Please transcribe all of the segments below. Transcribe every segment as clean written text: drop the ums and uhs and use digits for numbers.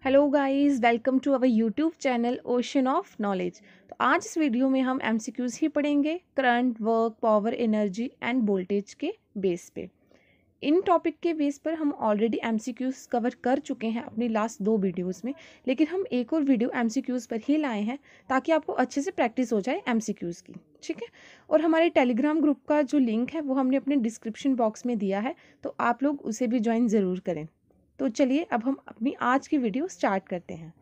Hello guys, welcome to our YouTube channel Ocean of Knowledge. तो आज इस video में हम एमसीक्यूज ही पढ़ेंगे current, work, power, energy and voltage के बेस पे। इन टॉपिक के बेस पर हम ऑलरेडी एमसीक्यूज कवर कर चुके हैं अपनी लास्ट 2 वीडियोस में, लेकिन हम एक और वीडियो एमसीक्यूज पर ही लाए हैं ताकि आपको अच्छे से प्रैक्टिस हो जाए एमसीक्यूज की। ठीक है, और हमारे टेलीग्राम ग्रुप का जो लिंक है वो हमने अपने डिस्क्रिप्शन बॉक्स में दिया है, तो आप लोग उसे भी ज्वाइन ज़रूर करें। तो चलिए अब हम अपनी आज की वीडियो स्टार्ट करते हैं।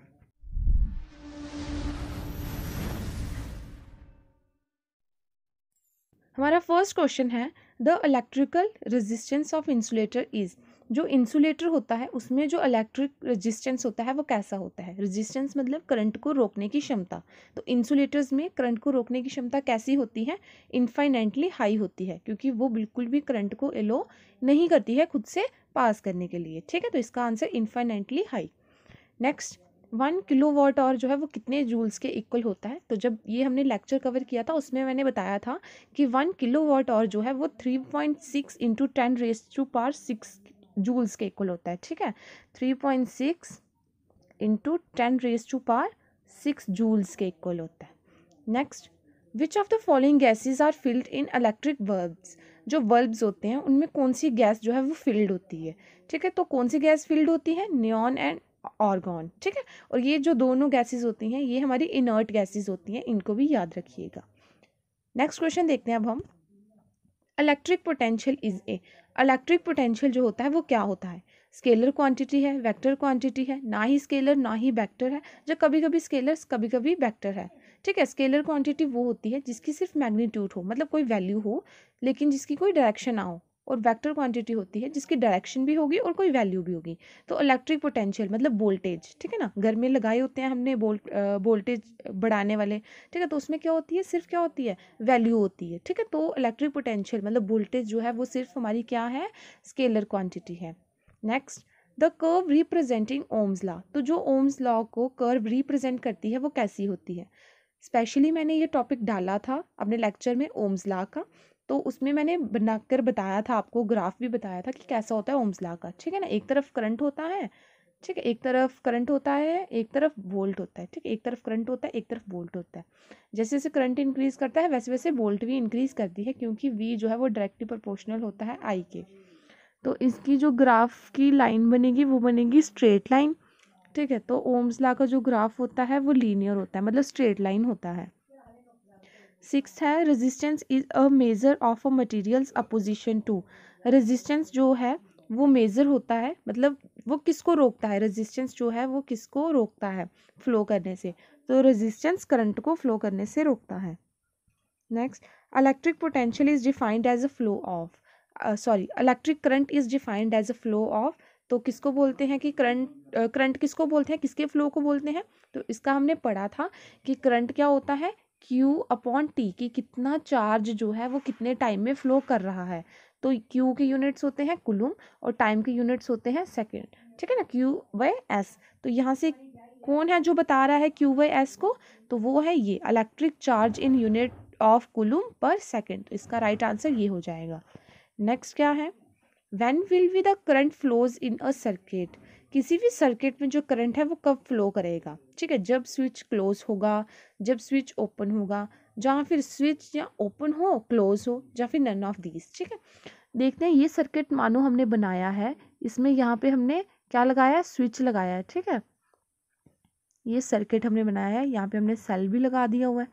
हमारा फर्स्ट क्वेश्चन है, the electrical resistance of insulator is. जो इंसुलेटर होता है उसमें जो इलेक्ट्रिक रेजिस्टेंस होता है वो कैसा होता है। रेजिस्टेंस मतलब करंट को रोकने की क्षमता। तो इंसुलेटर्स में करंट को रोकने की क्षमता कैसी होती है? इनफाइनाइटली हाई होती है, क्योंकि वो बिल्कुल भी करंट को एलो नहीं करती है खुद से पास करने के लिए। ठीक है, तो इसका answer infinitely high. Next, 1 kilowatt और जो है वो कितने जूल्स के इक्वल होता है? तो जब ये हमने लेक्चर कवर किया था उसमें मैंने बताया था कि 1 किलोवाट और जो है वो 3.6 इंटू 10⁻⁶ जूल्स के इक्वल होता है। ठीक है, 3.6 इंटू 10⁻⁶ जूल्स के इक्वल होता है। Next, which of the following gases are filled in electric bulbs. जो बल्ब्स होते हैं उनमें कौन सी गैस जो है वो फिल्ड होती है? ठीक है, तो कौन सी गैस फिल्ड होती है? Neon and organ. ठीक है, और ये जो दोनों गैसेस होती हैं ये हमारी इनर्ट गैसेस होती हैं, इनको भी याद रखिएगा। नेक्स्ट क्वेश्चन देखते हैं अब हम। Electric potential is a. Electric potential जो होता है वो क्या होता है? स्केलर क्वांटिटी है, वेक्टर क्वांटिटी है? ना ही स्केलर ना ही वेक्टर है, जो कभी कभी स्केलर कभी कभी वेक्टर है। ठीक है, स्केलर क्वांटिटी वो होती है जिसकी सिर्फ मैग्नीट्यूड हो, मतलब कोई वैल्यू हो लेकिन जिसकी कोई डायरेक्शन ना हो। और वेक्टर क्वांटिटी होती है जिसकी डायरेक्शन भी होगी और कोई वैल्यू भी होगी। तो इलेक्ट्रिक पोटेंशियल मतलब वोल्टेज। ठीक है ना, घर में लगाए होते हैं हमने वोल्टेज बढ़ाने वाले। ठीक है, तो उसमें क्या होती है? सिर्फ क्या होती है? वैल्यू होती है। ठीक है, तो इलेक्ट्रिक पोटेंशियल मतलब वोल्टेज जो है वो सिर्फ हमारी क्या है? स्केलर क्वांटिटी है। Next, the curve representing Ohm's law. तो जो ओम्स लॉ को कर्व रिप्रेजेंट करती है वो कैसी होती है? स्पेशली मैंने ये टॉपिक डाला था अपने लेक्चर में ओम्स लॉ का, तो उसमें मैंने बनाकर बताया था आपको, ग्राफ भी बताया था कि कैसा होता है ओम्स लॉ का। ठीक है ना, एक तरफ करंट होता है, ठीक है, एक तरफ करंट होता है, एक तरफ वोल्ट होता है। ठीक है, एक तरफ करंट होता है, एक तरफ वोल्ट होता है। जैसे जैसे करंट इंक्रीज करता है वैसे वैसे वोल्ट भी इंक्रीज करती है, क्योंकि वी जो है वो डायरेक्टली प्रोपोर्शनल होता है आई के। तो इसकी जो ग्राफ की लाइन बनेगी वो बनेगी स्ट्रेट लाइन। ठीक है, तो ओम्स लॉ का जो ग्राफ होता है वो लीनियर होता है, मतलब स्ट्रेट लाइन होता है। 6 है, resistance is a measure of a materials opposition to. Resistance जो है वो मेजर होता है, मतलब वो किसको रोकता है? रेजिस्टेंस जो है वो किसको रोकता है फ्लो करने से? तो रेजिस्टेंस करंट को फ्लो करने से रोकता है। Next, electric potential is defined as a flow of, electric current is defined as a flow of. तो किसको बोलते हैं कि करंट किसको बोलते हैं, किसके फ्लो को बोलते हैं? तो इसका हमने पढ़ा था कि करंट क्या होता है? Q अपॉन टी, की कितना चार्ज जो है वो कितने टाइम में फ्लो कर रहा है। तो Q के यूनिट्स होते हैं कुलुम और टाइम के यूनिट्स होते हैं सेकेंड। ठीक है ना, Q/S। तो यहाँ से कौन है जो बता रहा है Q/S को? तो वो है ये electric charge in unit of coulomb per second. तो इसका राइट आंसर ये हो जाएगा। नेक्स्ट क्या है? When will be the current flows in a circuit. किसी भी सर्किट में जो करंट है वो कब फ्लो करेगा? ठीक है, जब स्विच क्लोज होगा, जब स्विच ओपन होगा, जहाँ फिर स्विच या ओपन हो, क्लोज हो, या फिर नन ऑफ दीज। ठीक है, देखते हैं ये सर्किट मानो हमने बनाया है, इसमें यहाँ पे हमने क्या लगाया है? स्विच लगाया है। ठीक है, ये सर्किट हमने बनाया है, यहाँ पे हमने सेल भी लगा दिया हुआ है।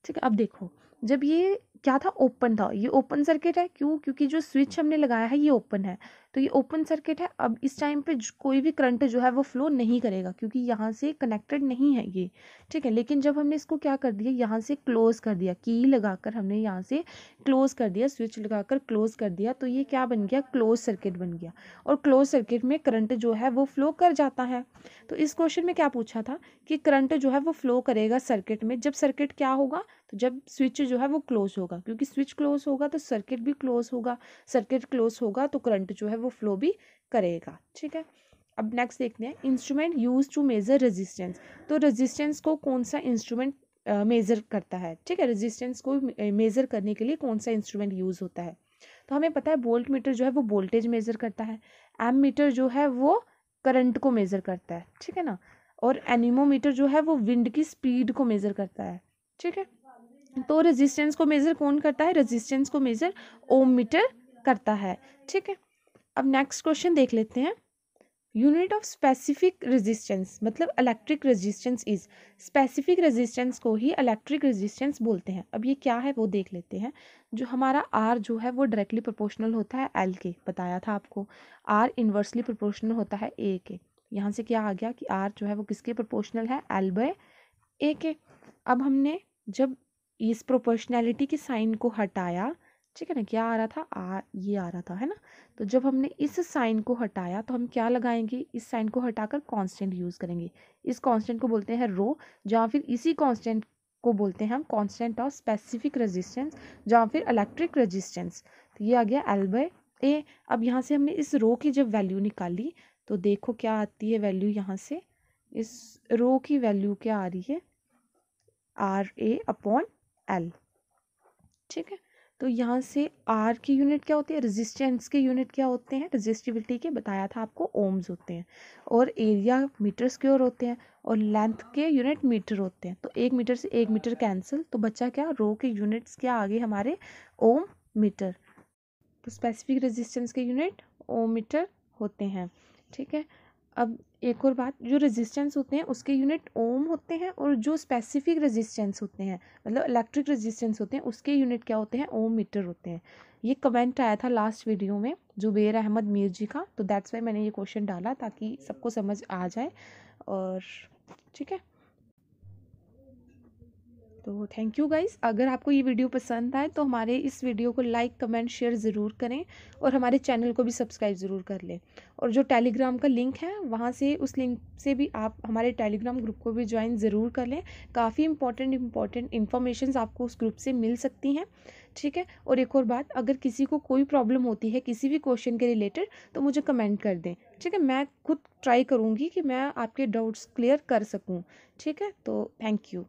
ठीक है, अब देखो, जब ये क्या था? ओपन था, ये ओपन सर्किट है। क्यों? क्योंकि जो स्विच हमने लगाया है ये ओपन है, तो ये ओपन सर्किट है। अब इस टाइम पे कोई भी करंट जो है वो फ्लो नहीं करेगा, क्योंकि यहाँ से कनेक्टेड नहीं है ये। ठीक है, लेकिन जब हमने इसको क्या कर दिया, यहाँ से क्लोज कर दिया, की लगाकर हमने यहाँ से क्लोज कर दिया, स्विच लगाकर क्लोज कर दिया, तो ये क्या बन गया? क्लोज सर्किट बन गया। और क्लोज सर्किट में करंट जो है वो फ्लो कर जाता है। तो इस क्वेश्चन में क्या पूछा था कि करंट जो है वो फ्लो करेगा सर्किट में, जब सर्किट क्या होगा? तो जब स्विच जो है वो क्लोज होगा, क्योंकि स्विच क्लोज होगा तो सर्किट भी क्लोज होगा, सर्किट क्लोज होगा तो करंट जो है वो फ्लो भी करेगा। ठीक है, अब नेक्स्ट देखते हैं, instrument use to measure resistance. तो रेजिस्टेंस को कौन सा इंस्ट्रूमेंट मेजर करता है? ठीक है, रेजिस्टेंस को मेजर करने के लिए कौन सा इंस्ट्रूमेंट यूज होता है? तो हमें पता है वोल्ट मीटर जो है वो वोल्टेज मेजर करता है, एम मीटर जो है वो करंट को मेजर करता है। ठीक है ना, और एनीमोमीटर जो है वो विंड की स्पीड को मेज़र करता है। ठीक है, तो रेजिस्टेंस को मेज़र कौन करता है? रेजिस्टेंस को मेज़र ओम मीटर करता है। ठीक है, अब नेक्स्ट क्वेश्चन देख लेते हैं। यूनिट ऑफ स्पेसिफिक रेजिस्टेंस मतलब electric resistance is, specific resistance को ही इलेक्ट्रिक रेजिस्टेंस बोलते हैं। अब ये क्या है वो देख लेते हैं। जो हमारा आर जो है वो डायरेक्टली प्रोपोर्शनल होता है एल के, बताया था आपको। आर इन्वर्सली प्रोपोर्शनल होता है ए के। यहाँ से क्या आ गया कि आर जो है वो किसके प्रोपोर्शनल है? एल बाय ए के। अब हमने जब इस प्रोपोर्शनैलिटी के साइन को हटाया, ठीक है ना, क्या आ रहा था? ये आ रहा था, है ना। तो जब हमने इस साइन को हटाया तो हम क्या लगाएंगे? इस साइन को हटाकर कांस्टेंट यूज़ करेंगे। इस कांस्टेंट को बोलते हैं रो, जहाँ फिर इसी कांस्टेंट को बोलते हैं हम कांस्टेंट ऑफ स्पेसिफिक रेजिस्टेंस, जहाँ फिर इलेक्ट्रिक रेजिस्टेंस। तो ये आ गया एल बाय ए। अब यहाँ से हमने इस रो की जब वैल्यू निकाली तो देखो क्या आती है वैल्यू। यहाँ से इस रो की वैल्यू क्या आ रही है? R A upon L. ठीक है, तो यहाँ से आर की यूनिट क्या होती है? रेजिस्टेंस के यूनिट क्या होते हैं? रेजिस्टिविटी के बताया था आपको, ओम्स होते हैं। और एरिया मीटर स्क्वायर होते हैं और लेंथ के यूनिट मीटर होते हैं। तो 1 मीटर से 1 मीटर कैंसिल, तो बच्चा क्या? रो के यूनिट्स क्या आ गए हमारे? ओम मीटर। तो स्पेसिफिक रेजिस्टेंस के यूनिट ओम मीटर होते हैं। ठीक है, अब एक और बात, जो रेजिस्टेंस होते हैं उसके यूनिट ओम होते हैं और जो स्पेसिफिक रेजिस्टेंस होते हैं मतलब इलेक्ट्रिक रेजिस्टेंस होते हैं उसके यूनिट क्या होते हैं? ओम मीटर होते हैं। ये कमेंट आया था लास्ट वीडियो में जुबेर अहमद मीर जी का, तो दैट्स वाई मैंने ये क्वेश्चन डाला ताकि सबको समझ आ जाए। और ठीक है, तो थैंक यू गाइस। अगर आपको ये वीडियो पसंद आए तो हमारे इस वीडियो को लाइक कमेंट शेयर ज़रूर करें और हमारे चैनल को भी सब्सक्राइब ज़रूर कर लें। और जो टेलीग्राम का लिंक है वहाँ से, उस लिंक से भी आप हमारे टेलीग्राम ग्रुप को भी ज्वाइन ज़रूर कर लें। काफ़ी इंपॉर्टेंट इन्फॉर्मेशंस आपको उस ग्रुप से मिल सकती हैं। ठीक है, और एक और बात, अगर किसी को कोई प्रॉब्लम होती है किसी भी क्वेश्चन के रिलेटेड तो मुझे कमेंट कर दें। ठीक है, मैं खुद ट्राई करूँगी कि मैं आपके डाउट्स क्लियर कर सकूँ। ठीक है, तो थैंक यू।